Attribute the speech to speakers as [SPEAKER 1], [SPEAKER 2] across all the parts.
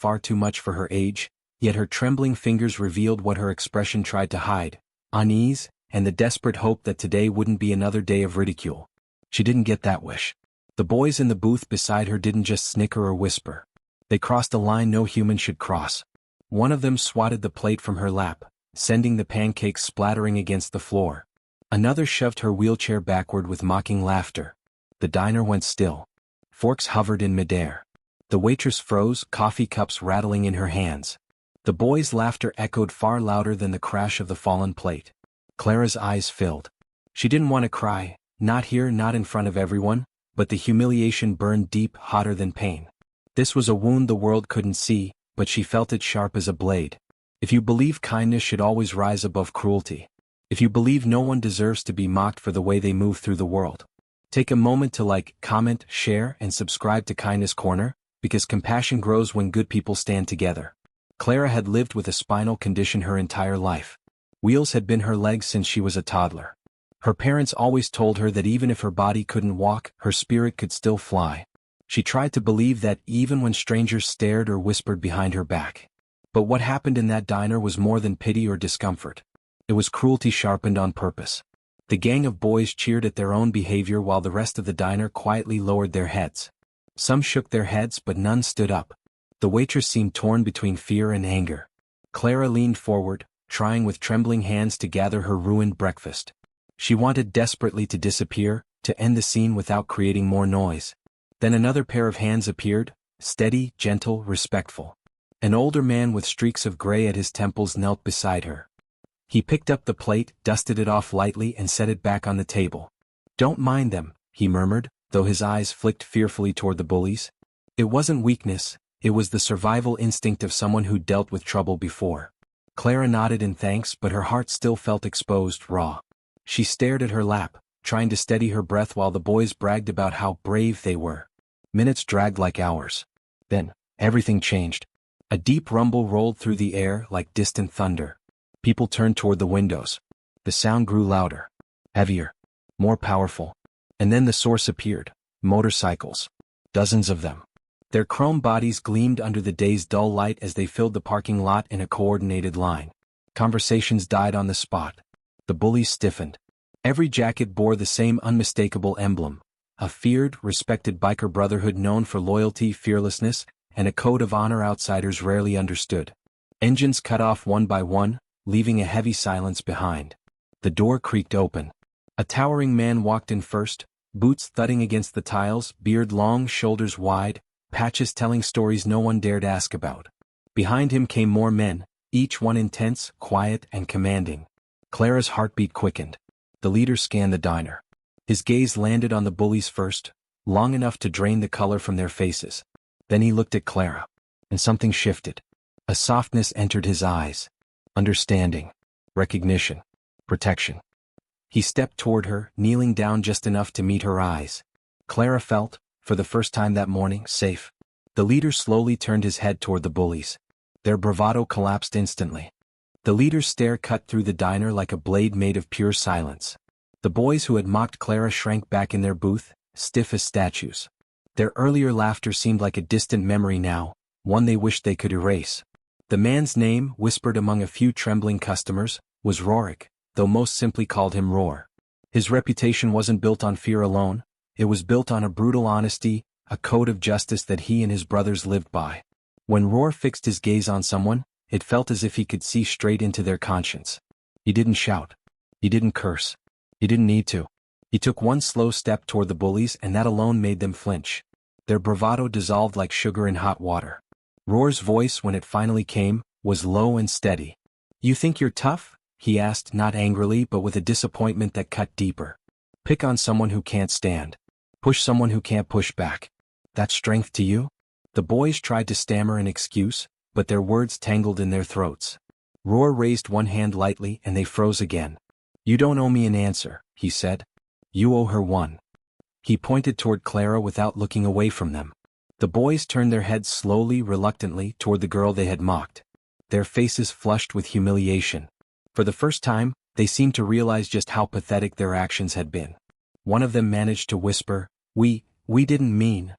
[SPEAKER 1] far too much for her age, yet her trembling fingers revealed what her expression tried to hide: unease, and the desperate hope that today wouldn't be another day of ridicule. She didn't get that wish. The boys in the booth beside her didn't just snicker or whisper. They crossed a line no human should cross. One of them swatted the plate from her lap, sending the pancakes splattering against the floor. Another shoved her wheelchair backward with mocking laughter. The diner went still. Forks hovered in midair. The waitress froze, coffee cups rattling in her hands. The boys' laughter echoed far louder than the crash of the fallen plate. Clara's eyes filled. She didn't want to cry, not here, not in front of everyone, but the humiliation burned deep, hotter than pain. This was a wound the world couldn't see, but she felt it sharp as a blade. If you believe kindness should always rise above cruelty, if you believe no one deserves to be mocked for the way they move through the world, take a moment to like, comment, share, and subscribe to Kindness Corner, because compassion grows when good people stand together. Clara had lived with a spinal condition her entire life. Wheels had been her legs since she was a toddler. Her parents always told her that even if her body couldn't walk, her spirit could still fly. She tried to believe that even when strangers stared or whispered behind her back. But what happened in that diner was more than pity or discomfort. It was cruelty sharpened on purpose. The gang of boys cheered at their own behavior while the rest of the diner quietly lowered their heads. Some shook their heads but none stood up. The waitress seemed torn between fear and anger. Clara leaned forward, trying with trembling hands to gather her ruined breakfast. She wanted desperately to disappear, to end the scene without creating more noise. Then another pair of hands appeared, steady, gentle, respectful. An older man with streaks of gray at his temples knelt beside her. He picked up the plate, dusted it off lightly and set it back on the table. "Don't mind them," he murmured, though his eyes flicked fearfully toward the bullies. It wasn't weakness, it was the survival instinct of someone who'd dealt with trouble before. Clara nodded in thanks, but her heart still felt exposed, raw. She stared at her lap, trying to steady her breath while the boys bragged about how brave they were. Minutes dragged like hours. Then, everything changed. A deep rumble rolled through the air like distant thunder. People turned toward the windows. The sound grew louder, heavier, more powerful. And then the source appeared: motorcycles. Dozens of them. Their chrome bodies gleamed under the day's dull light as they filled the parking lot in a coordinated line. Conversations died on the spot. The bullies stiffened. Every jacket bore the same unmistakable emblem: a feared, respected biker brotherhood known for loyalty, fearlessness, and a code of honor outsiders rarely understood. Engines cut off one by one, leaving a heavy silence behind. The door creaked open. A towering man walked in first, boots thudding against the tiles, beard long, shoulders wide, patches telling stories no one dared ask about. Behind him came more men, each one intense, quiet, and commanding. Clara's heartbeat quickened. The leader scanned the diner. His gaze landed on the bullies first, long enough to drain the color from their faces. Then he looked at Clara, and something shifted. A softness entered his eyes. Understanding, recognition, protection. He stepped toward her, kneeling down just enough to meet her eyes. Clara felt, for the first time that morning, safe. The leader slowly turned his head toward the bullies. Their bravado collapsed instantly. The leader's stare cut through the diner like a blade made of pure silence. The boys who had mocked Clara shrank back in their booth, stiff as statues. Their earlier laughter seemed like a distant memory now, one they wished they could erase. The man's name, whispered among a few trembling customers, was Rorik, though most simply called him Roar. His reputation wasn't built on fear alone, it was built on a brutal honesty, a code of justice that he and his brothers lived by. When Roar fixed his gaze on someone, it felt as if he could see straight into their conscience. He didn't shout. He didn't curse. He didn't need to. He took one slow step toward the bullies, and that alone made them flinch. Their bravado dissolved like sugar in hot water. Roar's voice, when it finally came, was low and steady. "You think you're tough?" he asked, not angrily but with a disappointment that cut deeper. "Pick on someone who can't stand. Push someone who can't push back. That's strength to you?" The boys tried to stammer an excuse, but their words tangled in their throats. Roar raised one hand lightly and they froze again. "You don't owe me an answer," he said. "You owe her one." He pointed toward Clara without looking away from them. The boys turned their heads slowly, reluctantly, toward the girl they had mocked. Their faces flushed with humiliation. For the first time, they seemed to realize just how pathetic their actions had been. One of them managed to whisper, We didn't mean."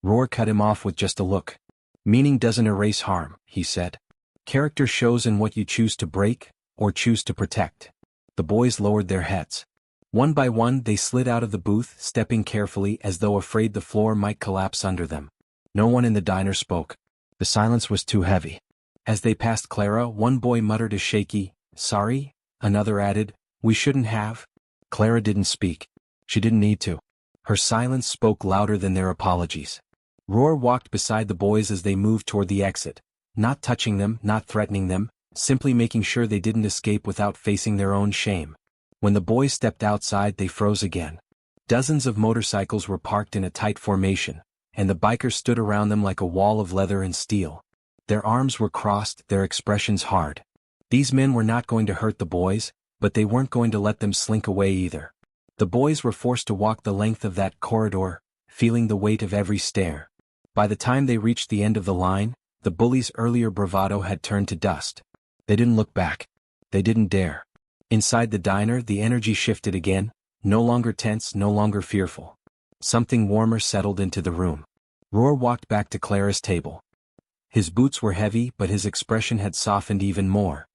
[SPEAKER 1] Roar cut him off with just a look. Meaning doesn't erase harm, he said. Character shows in what you choose to break, or choose to protect. The boys lowered their heads. One by one they slid out of the booth, stepping carefully as though afraid the floor might collapse under them. No one in the diner spoke. The silence was too heavy. As they passed Clara, one boy muttered a shaky, "Sorry," another added, "We shouldn't have." Clara didn't speak. She didn't need to. Her silence spoke louder than their apologies. Roar walked beside the boys as they moved toward the exit, not touching them, not threatening them, simply making sure they didn't escape without facing their own shame. When the boys stepped outside, they froze again. Dozens of motorcycles were parked in a tight formation, and the bikers stood around them like a wall of leather and steel. Their arms were crossed, their expressions hard. These men were not going to hurt the boys, but they weren't going to let them slink away either. The boys were forced to walk the length of that corridor, feeling the weight of every stare. By the time they reached the end of the line, the bullies' earlier bravado had turned to dust. They didn't look back. They didn't dare. Inside the diner, the energy shifted again, no longer tense, no longer fearful. Something warmer settled into the room. Roar walked back to Clara's table. His boots were heavy, but his expression had softened even more.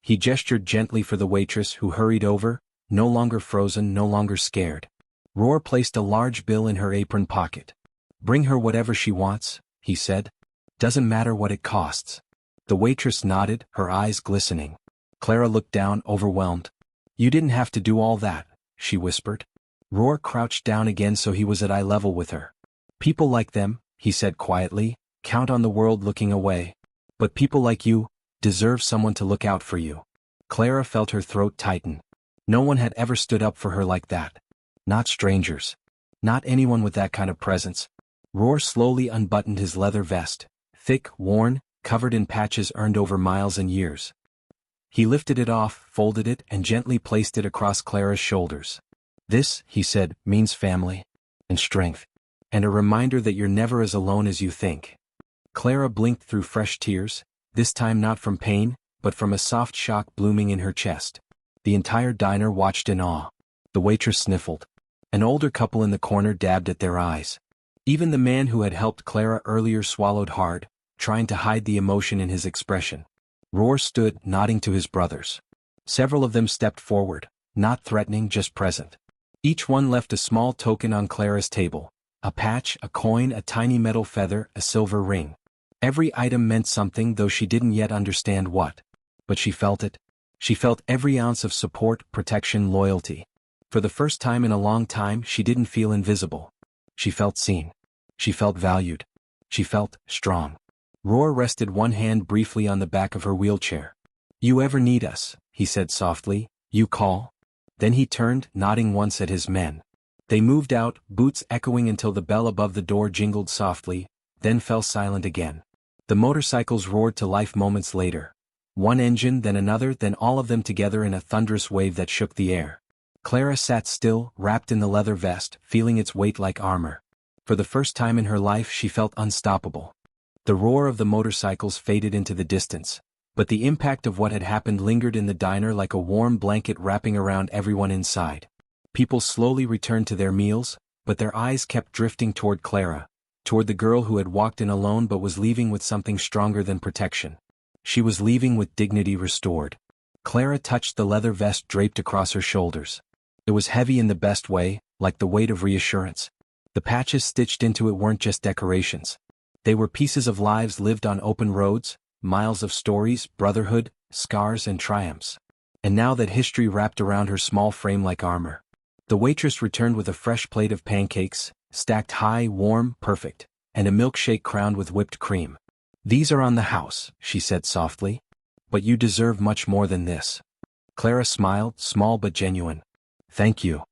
[SPEAKER 1] He gestured gently for the waitress, who hurried over, no longer frozen, no longer scared. Roar placed a large bill in her apron pocket. "Bring her whatever she wants," he said. "Doesn't matter what it costs." The waitress nodded, her eyes glistening. Clara looked down, overwhelmed. "You didn't have to do all that," she whispered. Roar crouched down again so he was at eye level with her. "People like them," he said quietly, "count on the world looking away. But people like you deserve someone to look out for you." Clara felt her throat tighten. No one had ever stood up for her like that. Not strangers. Not anyone with that kind of presence. Roar slowly unbuttoned his leather vest, thick, worn, covered in patches earned over miles and years. He lifted it off, folded it, and gently placed it across Clara's shoulders. "This," he said, "means family. And strength. And a reminder that you're never as alone as you think." Clara blinked through fresh tears, this time not from pain, but from a soft shock blooming in her chest. The entire diner watched in awe. The waitress sniffled. An older couple in the corner dabbed at their eyes. Even the man who had helped Clara earlier swallowed hard, trying to hide the emotion in his expression. Roar stood, nodding to his brothers. Several of them stepped forward, not threatening, just present. Each one left a small token on Clara's table. A patch, a coin, a tiny metal feather, a silver ring. Every item meant something, though she didn't yet understand what. But she felt it. She felt every ounce of support, protection, loyalty. For the first time in a long time, she didn't feel invisible. She felt seen. She felt valued. She felt strong. Roar rested one hand briefly on the back of her wheelchair. "You ever need us," he said softly, "you call." Then he turned, nodding once at his men. They moved out, boots echoing until the bell above the door jingled softly, then fell silent again. The motorcycles roared to life moments later. One engine, then another, then all of them together in a thunderous wave that shook the air. Clara sat still, wrapped in the leather vest, feeling its weight like armor. For the first time in her life she felt unstoppable. The roar of the motorcycles faded into the distance, but the impact of what had happened lingered in the diner like a warm blanket wrapping around everyone inside. People slowly returned to their meals, but their eyes kept drifting toward Clara, toward the girl who had walked in alone but was leaving with something stronger than protection. She was leaving with dignity restored. Clara touched the leather vest draped across her shoulders. It was heavy in the best way, like the weight of reassurance. The patches stitched into it weren't just decorations. They were pieces of lives lived on open roads, miles of stories, brotherhood, scars and triumphs. And now that history wrapped around her small frame like armor. The waitress returned with a fresh plate of pancakes, stacked high, warm, perfect, and a milkshake crowned with whipped cream. "These are on the house," she said softly. "But you deserve much more than this." Clara smiled, small but genuine. "Thank you."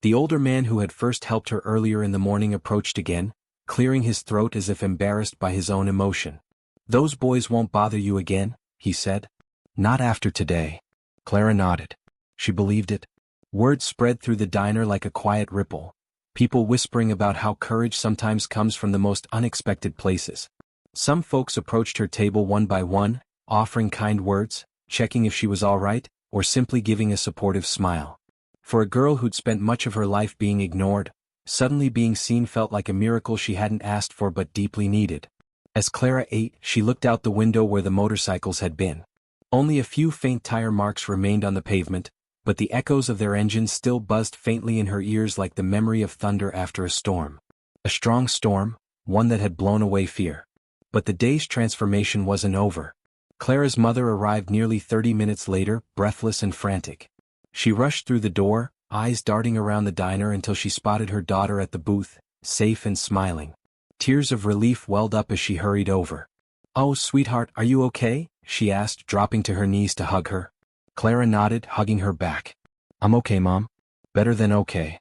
[SPEAKER 1] The older man who had first helped her earlier in the morning approached again, clearing his throat as if embarrassed by his own emotion. "Those boys won't bother you again," he said. "Not after today." Clara nodded. She believed it. Word spread through the diner like a quiet ripple, people whispering about how courage sometimes comes from the most unexpected places. Some folks approached her table one by one, offering kind words, checking if she was all right, or simply giving a supportive smile. For a girl who'd spent much of her life being ignored, suddenly being seen felt like a miracle she hadn't asked for but deeply needed. As Clara ate, she looked out the window where the motorcycles had been. Only a few faint tire marks remained on the pavement, but the echoes of their engines still buzzed faintly in her ears like the memory of thunder after a storm. A strong storm, one that had blown away fear. But the day's transformation wasn't over. Clara's mother arrived nearly 30 minutes later, breathless and frantic. She rushed through the door, eyes darting around the diner until she spotted her daughter at the booth, safe and smiling. Tears of relief welled up as she hurried over. "Oh, sweetheart, are you okay?" she asked, dropping to her knees to hug her. Clara nodded, hugging her back. "I'm okay, Mom. Better than okay."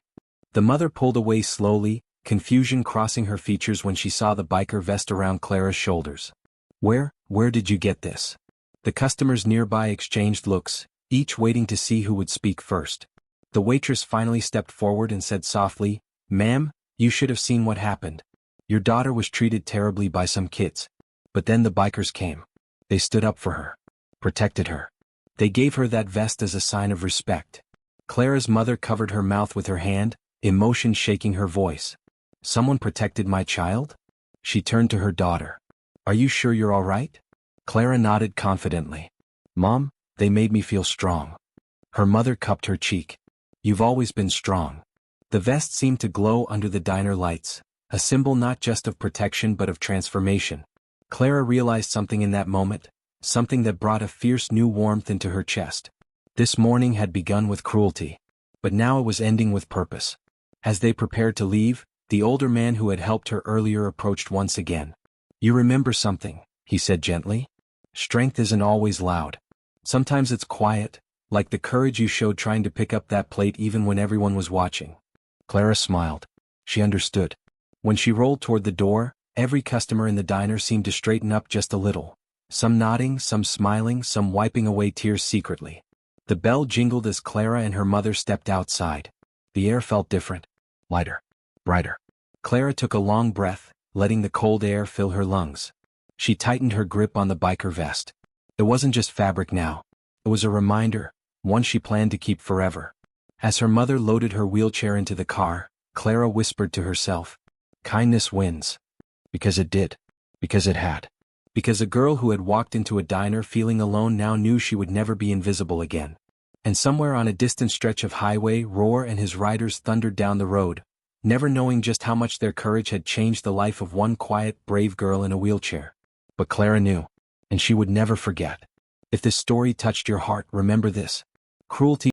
[SPEAKER 1] The mother pulled away slowly, confusion crossing her features when she saw the biker vest around Clara's shoulders. Where did you get this?" The customers nearby exchanged looks, each waiting to see who would speak first. The waitress finally stepped forward and said softly, "Ma'am, you should have seen what happened. Your daughter was treated terribly by some kids. But then the bikers came. They stood up for her. Protected her. They gave her that vest as a sign of respect." Clara's mother covered her mouth with her hand, emotion shaking her voice. "Someone protected my child?" She turned to her daughter. "Are you sure you're all right?" Clara nodded confidently. "Mom, they made me feel strong." Her mother cupped her cheek. "You've always been strong." The vest seemed to glow under the diner lights, a symbol not just of protection but of transformation. Clara realized something in that moment, something that brought a fierce new warmth into her chest. This morning had begun with cruelty, but now it was ending with purpose. As they prepared to leave, the older man who had helped her earlier approached once again. "You remember something," he said gently. "Strength isn't always loud. Sometimes it's quiet, like the courage you showed trying to pick up that plate even when everyone was watching." Clara smiled. She understood. When she rolled toward the door, every customer in the diner seemed to straighten up just a little. Some nodding, some smiling, some wiping away tears secretly. The bell jingled as Clara and her mother stepped outside. The air felt different. Lighter. Brighter. Clara took a long breath, letting the cold air fill her lungs. She tightened her grip on the biker vest. It wasn't just fabric now. It was a reminder, one she planned to keep forever. As her mother loaded her wheelchair into the car, Clara whispered to herself, "Kindness wins." Because it did. Because it had. Because a girl who had walked into a diner feeling alone now knew she would never be invisible again. And somewhere on a distant stretch of highway, Roar and his riders thundered down the road, never knowing just how much their courage had changed the life of one quiet, brave girl in a wheelchair. But Clara knew, and she would never forget. If this story touched your heart, remember this. Cruelty